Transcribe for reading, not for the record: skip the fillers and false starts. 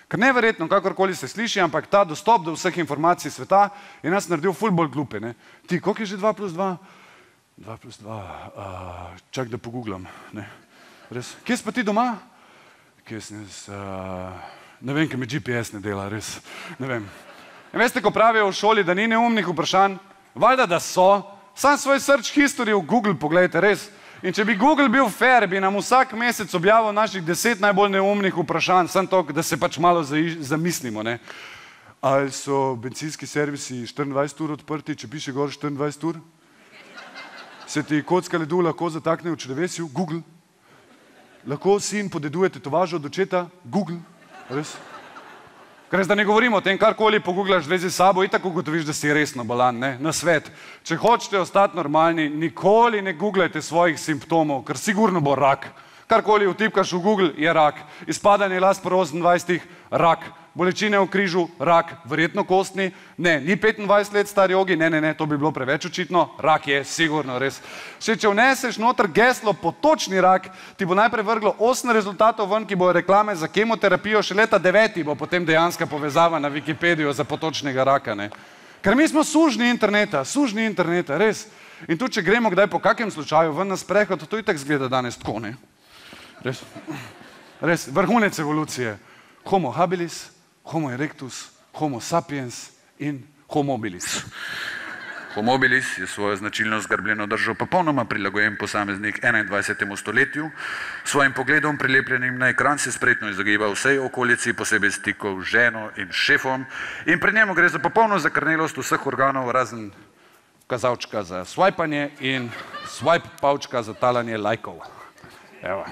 Ker neverjetno, kakorkoli se sliši, ampak ta dostop do vseh informacij sveta je nas naredil ful bolj glupe. Ne? Ti, koliko je že 2 plus 2? 2 plus 2, čak da pogooglam. Res. Kje si pa ti doma? Kje sem jaz? Ne vem, ker mi GPS ne dela, res. Ne vem. In veste, ko pravijo v šoli, da ni neumnih vprašanj, valjda, da so, sam svoj search history v Google pogledajte, res. In če bi Google bil fair, bi nam vsak mesec objavil naših 10 najbolj neumnih vprašanj, samo to, da se pač malo zamislimo. Ne? Ali so bencinski servisi 24 ur odprti, če piše gor 24 ur? Se ti kocka ledu lahko zatakne v črevesju? Google. Lahko sin podeduje tetovažo od očeta? Google. Res? Ker res, da ne govorimo o tem, karkoli poguglaš v zvezi s sabo, itak ugotoviš, da si resno bolan, ne? Na svet. Če hočete ostati normalni, nikoli ne googlajte svojih simptomov, ker sigurno bo rak. Karkoli vtipkaš v Google, je rak. Izpadanje las po 28, rak. Bolečine v križu, rak. Verjetno kostni, ne, ni 25 let star jogi, ne, to bi bilo preveč očitno, rak je, sigurno, res. Če vneseš noter geslo potočni rak, ti bo najprej vrglo 8 rezultatov ven, ki bojo reklame za kemoterapijo, še leta 9 bo potem dejanska povezava na Wikipedijo za potočnega raka, ne. Ker mi smo sužnji interneta, res. In tu, če gremo kdaj po kakem slučaju ven na sprehod, to itak zgleda danes tako, ne. Res, vrhunec evolucije. Homo habilis, Homo erectus, Homo sapiens in Homo mobilis. Homo mobilis je svojo značilno zgrbljeno držo popolnoma prilagojen posameznik 21. stoletju. Svojim pogledom prilepljenim na ekran se spretno izogiba vsej okolici, posebej stikov z ženo in šefom. In pri njemu gre za popolno zakrnelost vseh organov, razen kazalčka za swipanje in swipe pavčka za talanje lajkov. Evo.